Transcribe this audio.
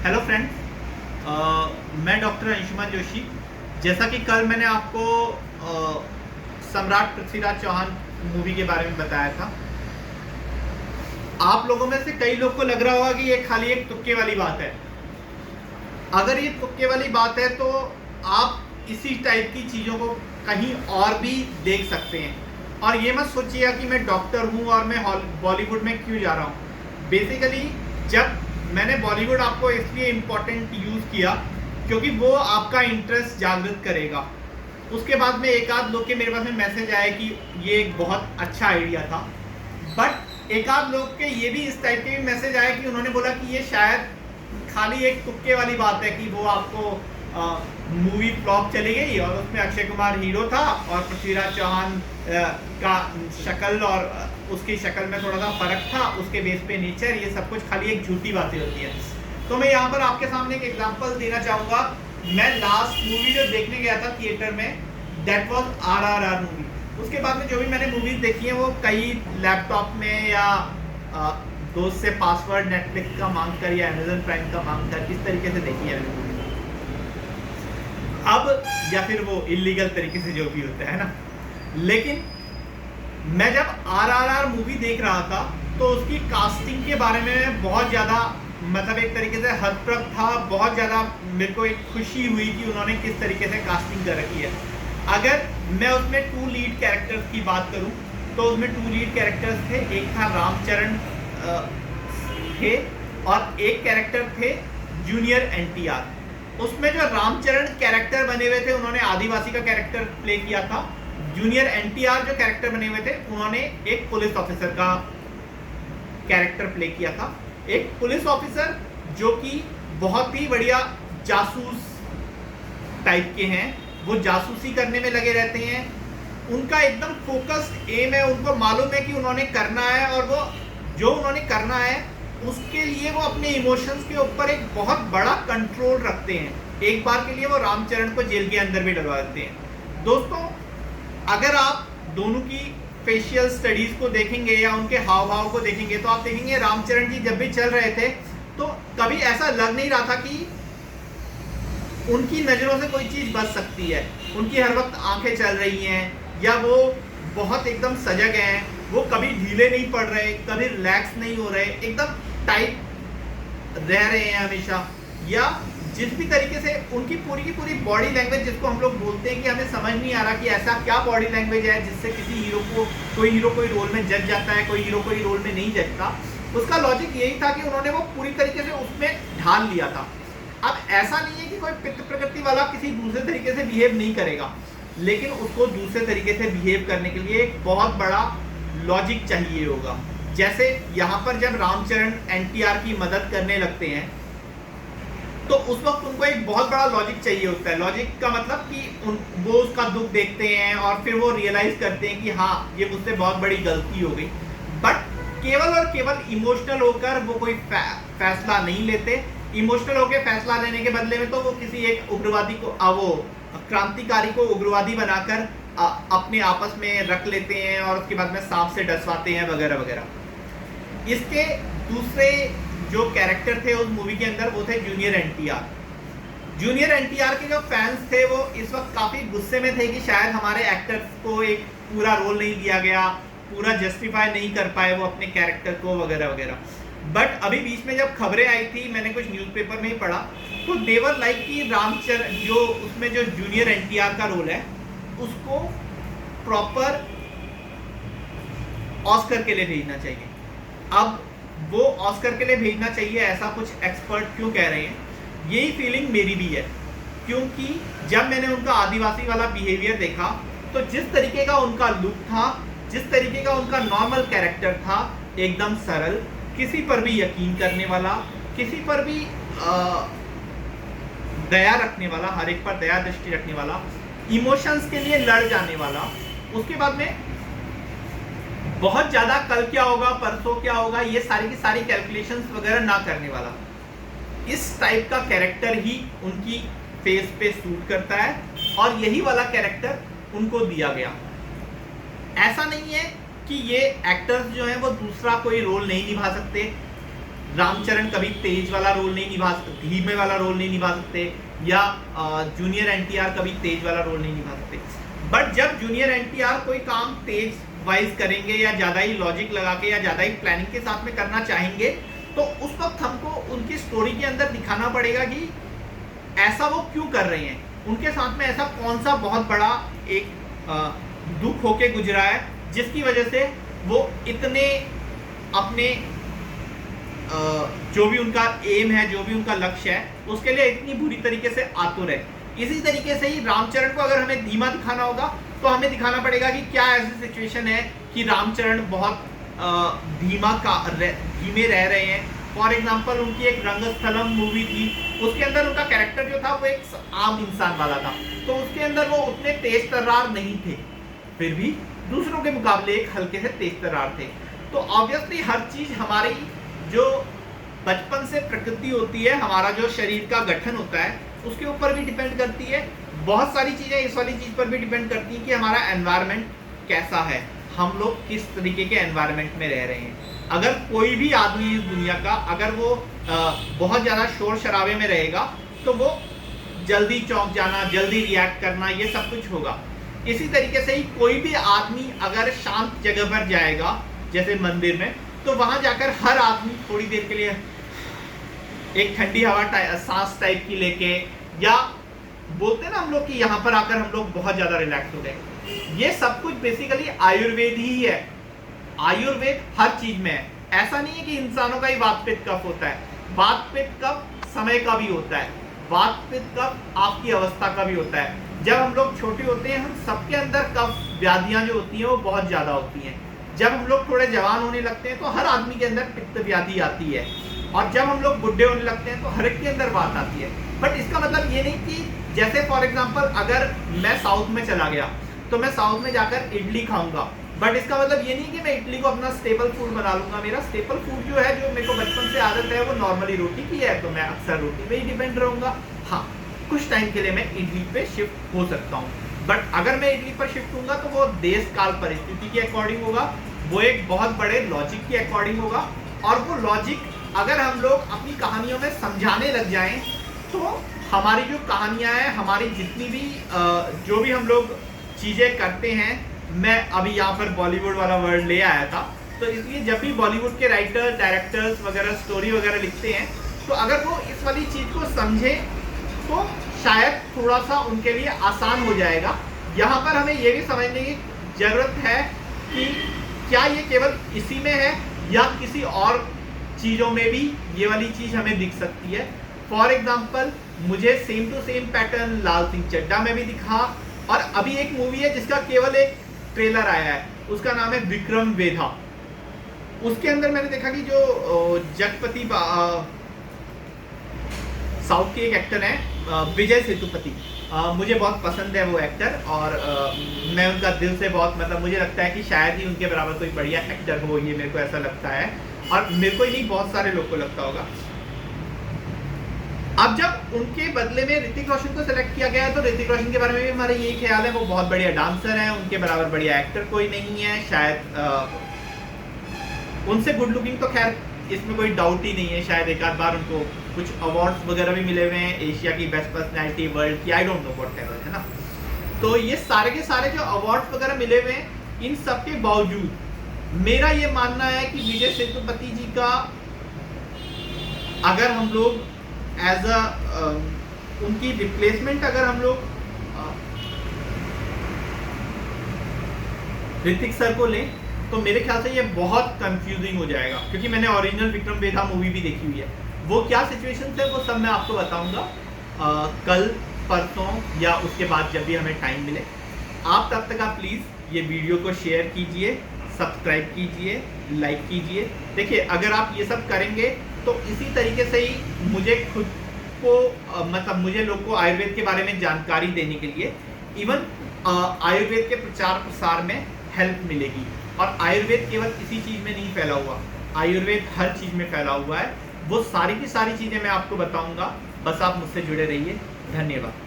Hello friends, मैं doctor Anshuman Joshi. जैसा कि कल मैंने आपको सम्राट पृथ्वीराज चौहान मूवी के बारे में बताया था, आप लोगों में से कई लोग को लग रहा होगा कि ये खाली एक तुक्के वाली बात है। अगर ये तुक्के वाली बात है तो आप इसी टाइप की चीज़ों को कहीं और भी देख सकते हैं। और ये मत सोचिएगा कि मैं डॉक्टर हूँ और मैं बॉलीवुड में क्यों जा रहा हूँ। बेसिकली जब मैंने बॉलीवुड आपको इसलिए इम्पोर्टेंट यूज़ किया क्योंकि वो आपका इंटरेस्ट जागृत करेगा। उसके बाद में एक आध लोग के मेरे पास में मैसेज आया कि ये एक बहुत अच्छा आइडिया था, बट एक आध लोग के ये भी इस टाइप के भी मैसेज आए कि उन्होंने बोला कि ये शायद खाली एक तुक्के वाली बात है कि वो आपको मूवी फ्लॉप चली गई और उसमें अक्षय कुमार हीरो था और पृथ्वीराज चौहान का शक्ल और उसकी शक्ल में थोड़ा सा फर्क था, उसके बेस पे नेचर, ये सब कुछ खाली एक झूठी बातें होती है। तो मैं यहाँ पर आपके सामने एक एग्जांपल देना चाहूँगा। मैं लास्ट मूवी जो देखने गया था थिएटर में, दैट वाज RRR मूवी। उसके बाद में जो भी मैंने मूवीज देखी है वो कई लैपटॉप में या दोस्त से पासवर्ड नेटफ्लिक्स का मांग कर या अमेजन प्राइम का मांग कर इस तरीके से देखी है मैंने मूवी। अब या फिर वो इलीगल तरीके से जो भी होता है ना। लेकिन मैं जब RRR मूवी देख रहा था तो उसकी कास्टिंग के बारे में बहुत ज़्यादा मतलब एक तरीके से हतप्रभ था। बहुत ज़्यादा मेरे को एक खुशी हुई कि उन्होंने किस तरीके से कास्टिंग कर रखी है। अगर मैं उसमें 2 लीड कैरेक्टर्स की बात करूं तो उसमें 2 लीड कैरेक्टर्स थे। एक था रामचरण थे और एक कैरेक्टर थे जूनियर NTR। उसमें जो रामचरण कैरेक्टर बने हुए थे उन्होंने आदिवासी का कैरेक्टर प्ले किया था। जूनियर NTR जो कैरेक्टर बने हुए थे उन्होंने एक पुलिस ऑफिसर का कैरेक्टर प्ले किया था। एक पुलिस ऑफिसर जो कि बहुत ही बढ़िया जासूस टाइप के हैं, वो जासूसी करने में लगे रहते हैं। उनका एकदम फोकस्ड एम है, उनको मालूम है कि उन्होंने करना है और वो जो उन्होंने करना है उसके लिए वो अपने इमोशंस के ऊपर एक बहुत बड़ा कंट्रोल रखते हैं। एक बार के लिए वो रामचरण को जेल के अंदर भी डलवा देते हैं। दोस्तों, अगर आप दोनों की फेशियल स्टडीज को देखेंगे या उनके हाव भाव को देखेंगे तो आप देखेंगे रामचरण जी जब भी चल रहे थे तो कभी ऐसा लग नहीं रहा था कि उनकी नज़रों से कोई चीज़ बच सकती है। उनकी हर वक्त आंखें चल रही हैं या वो बहुत एकदम सजग हैं। वो कभी ढीले नहीं पड़ रहे, कभी रिलैक्स नहीं हो रहे, एकदम टाइट रह रहे हैं हमेशा। या जिस भी तरीके से उनकी पूरी की पूरी बॉडी लैंग्वेज, जिसको हम लोग बोलते हैं कि हमें समझ नहीं आ रहा कि ऐसा क्या बॉडी लैंग्वेज है जिससे किसी हीरो को कोई रोल में जज जाता है, कोई हीरो कोई रोल में नहीं जजता। उसका लॉजिक यही था कि उन्होंने वो पूरी तरीके से उसमें ढाल लिया था। अब ऐसा नहीं है कि कोई पितृ प्रकृति वाला किसी दूसरे तरीके से बिहेव नहीं करेगा, लेकिन उसको दूसरे तरीके से बिहेव करने के लिए एक बहुत बड़ा लॉजिक चाहिए होगा। जैसे यहाँ पर जब रामचरण NTR की मदद करने लगते हैं तो उस वक्त उनको एक बहुत बड़ा लॉजिक चाहिए होता है। लॉजिक का मतलब कि वो उसका दुख देखते हैं और फिर वो रियलाइज करते हैं कि हाँ, ये मुझसे बहुत बड़ी गलती हो गई। बट केवल और केवल इमोशनल होकर वो कोई फैसला नहीं लेते। इमोशनल होकर फैसला लेने के बदले में तो वो किसी एक उग्रवादी को वो क्रांतिकारी को उग्रवादी बनाकर अपने आपस में रख लेते हैं और उसके बाद में सांप से डसवाते हैं वगैरह वगैरह। इसके दूसरे जो कैरेक्टर थे उस मूवी के अंदर वो थे जूनियर NTR। जूनियर NTR के जो फैंस थे वो इस वक्त काफ़ी गुस्से में थे कि शायद हमारे एक्टर्स को एक पूरा रोल नहीं दिया गया, पूरा जस्टिफाई नहीं कर पाए वो अपने कैरेक्टर को वगैरह वगैरह। बट अभी बीच में जब खबरें आई थी, मैंने कुछ न्यूज़पेपर में ही पढ़ा, तो देवर लाइक कि रामचरण जो उसमें जो जूनियर NTR का रोल है उसको प्रॉपर ऑस्कर के लिए भेजना चाहिए। अब वो ऑस्कर के लिए भेजना चाहिए ऐसा कुछ एक्सपर्ट क्यों कह रहे हैं, यही फीलिंग मेरी भी है। क्योंकि जब मैंने उनका आदिवासी वाला बिहेवियर देखा तो जिस तरीके का उनका लुक था, जिस तरीके का उनका नॉर्मल कैरेक्टर था, एकदम सरल, किसी पर भी यकीन करने वाला, किसी पर भी दया रखने वाला, हर एक पर दया दृष्टि रखने वाला, इमोशंस के लिए लड़ जाने वाला, उसके बाद में बहुत ज़्यादा कल क्या होगा परसों क्या होगा ये सारी की सारी कैलकुलेशंस वगैरह ना करने वाला, इस टाइप का कैरेक्टर ही उनकी फेस पे सूट करता है और यही वाला कैरेक्टर उनको दिया गया। ऐसा नहीं है कि ये एक्टर्स जो हैं वो दूसरा कोई रोल नहीं निभा सकते। रामचरण कभी तेज वाला रोल नहीं निभा सकते, धीमे वाला रोल नहीं निभा सकते, या जूनियर एनटीआर कभी तेज वाला रोल नहीं निभा सकते। बट जब जूनियर एनटीआर कोई काम तेज वाइज करेंगे या ज़्यादा ही लॉजिक लगा के या ज़्यादा ही प्लानिंग के साथ में करना चाहेंगे, तो उस वक्त हमको उनकी स्टोरी के अंदर दिखाना पड़ेगा कि ऐसा वो क्यों कर रहे हैं, उनके साथ में ऐसा कौन सा बहुत बड़ा एक दुख होके गुजरा है जिसकी वजह से वो इतने अपने जो भी उनका एम है, जो भी उनका लक्ष्य है, उसके लिए इतनी बुरी तरीके से आतुर है। इसी तरीके से ही रामचरण को अगर हमें धीमा दिखाना होगा तो हमें दिखाना पड़ेगा कि क्या ऐसी सिचुएशन है कि रामचरण बहुत धीमे रह रहे हैं। फॉर एग्जाम्पल उनकी एक रंगस्थलम मूवी थी, उसके अंदर उनका कैरेक्टर जो था वो एक आम इंसान वाला था, तो उसके अंदर वो उतने तेज तर्रार नहीं थे, फिर भी दूसरों के मुकाबले एक हल्के से तेज तर्रार थे। तो ऑब्वियसली हर चीज हमारी जो बचपन से प्रकृति होती है, हमारा जो शरीर का गठन होता है, उसके ऊपर भी डिपेंड करती है। बहुत सारी चीजें इस वाली चीज पर भी डिपेंड करती हैं कि हमारा एनवायरनमेंट कैसा है, हम लोग किस तरीके के एनवायरनमेंट में रह रहे हैं। अगर कोई भी आदमी इस दुनिया का अगर वो बहुत ज्यादा शोर शराबे में रहेगा तो वो जल्दी चौंक जाना, जल्दी रिएक्ट करना, ये सब कुछ होगा। इसी तरीके से ही कोई भी आदमी अगर शांत जगह पर जाएगा, जैसे मंदिर में, तो वहां जाकर हर आदमी थोड़ी देर के लिए एक ठंडी हवा सांस टाइप की लेके, या बोलते हैं ना हम लोग कि यहाँ पर आकर हम लोग बहुत ज्यादा रिलैक्स हो गए, ये सब कुछ बेसिकली आयुर्वेद ही है। आयुर्वेद हर चीज में है। ऐसा नहीं है कि इंसानों का ही वात पित्त कफ होता है, वात पित्त कफ समय का भी होता है, वात पित्त कफ आपकी अवस्था का भी होता है। जब हम लोग छोटे होते हैं, हम सबके अंदर कफ व्याधियां जो होती हैं वो बहुत ज्यादा होती हैं। जब हम लोग थोड़े जवान होने लगते हैं तो हर आदमी के अंदर पित्त व्याधि आती है, और जब हम लोग बुढ़े होने लगते हैं तो हर एक के अंदर बात आती है। बट इसका मतलब ये नहीं कि जैसे फॉर एग्जांपल अगर मैं साउथ में चला गया तो मैं साउथ में जाकर इडली खाऊंगा, बट इसका मतलब ये नहीं कि मैं इडली को अपना स्टेपल फूड बना लूंगा। मेरा स्टेपल फूड जो है, जो मेरे को बचपन से आदत है, वो नॉर्मली रोटी की है, तो मैं अक्सर रोटी पे ही डिपेंड रहूंगा। हाँ, कुछ टाइम के लिए मैं इडली पे शिफ्ट हो सकता हूँ, बट अगर मैं इडली पर शिफ्ट होऊंगा तो वो देश काल परिस्थिति के अकॉर्डिंग होगा, वो एक बहुत बड़े लॉजिक के अकॉर्डिंग होगा। और वो लॉजिक अगर हम लोग अपनी कहानियों में समझाने लग जाएं तो हमारी जो कहानियां हैं, हमारी जितनी भी जो भी हम लोग चीज़ें करते हैं, मैं अभी यहाँ पर बॉलीवुड वाला वर्ड ले आया था, तो इसलिए जब भी बॉलीवुड के राइटर, डायरेक्टर्स वगैरह स्टोरी वगैरह लिखते हैं, तो अगर वो इस वाली चीज़ को समझे तो शायद थोड़ा सा उनके लिए आसान हो जाएगा। यहाँ पर हमें ये भी समझने की ज़रूरत है कि क्या ये केवल इसी में है या किसी और चीज़ों में भी ये वाली चीज़ हमें दिख सकती है। फॉर एग्जाम्पल मुझे सेम टू सेम पैटर्न लाल सिंह चड्ढा में भी दिखा, और अभी एक मूवी है जिसका केवल एक ट्रेलर आया है, उसका नाम है विक्रम वेधा। उसके अंदर मैंने देखा कि जो जगपति साउथ के एक एक्टर हैं विजय सेतुपति, मुझे बहुत पसंद है वो एक्टर, और मैं उनका दिल से बहुत, मतलब मुझे लगता है कि शायद ही उनके बराबर कोई बढ़िया एक्टर हो, ये मेरे को ऐसा लगता है, और मेरे को ही नहीं बहुत सारे लोग को लगता होगा। अब जब उनके बदले में ऋतिक रोशन को सिलेक्ट किया गया है, तो ऋतिक रोशन के बारे में भी हमारा यही ख्याल है, वो बहुत बढ़िया डांसर हैं, उनके बराबर बढ़िया एक्टर कोई नहीं है शायद। उनसे गुड लुकिंग तो खैर इसमें कोई डाउट ही नहीं है, शायद एक आध बार उनको कुछ अवार्ड्स वगैरह भी मिले हुए हैं, एशिया की बेस्ट पर्सनैलिटी, वर्ल्ड की, आई डोंट नो व्हाट है ना। तो ये सारे के सारे जो अवार्ड्स वगैरह मिले हुए हैं, इन सब के बावजूद मेरा ये मानना है कि विजय सेतुपति जी का अगर हम लोग एज अ उनकी रिप्लेसमेंट अगर हम लोग ऋतिक सर को लें, तो मेरे ख्याल से ये बहुत कंफ्यूजिंग हो जाएगा, क्योंकि मैंने ओरिजिनल विक्रम वेधा मूवी भी देखी हुई है। वो क्या सिचुएशन है वो सब मैं आपको बताऊंगा कल, परसों, या उसके बाद जब भी हमें टाइम मिले। आप तब तक आप प्लीज़ ये वीडियो को शेयर कीजिए, सब्सक्राइब कीजिए, लाइक कीजिए। देखिए, अगर आप ये सब करेंगे तो इसी तरीके से ही मुझे खुद को मतलब मुझे लोग को आयुर्वेद के बारे में जानकारी देने के लिए, इवन आयुर्वेद के प्रचार प्रसार में हेल्प मिलेगी। और आयुर्वेद केवल किसी चीज़ में नहीं फैला हुआ, आयुर्वेद हर चीज़ में फैला हुआ है। वो सारी की सारी चीज़ें मैं आपको बताऊंगा, बस आप मुझसे जुड़े रहिए। धन्यवाद।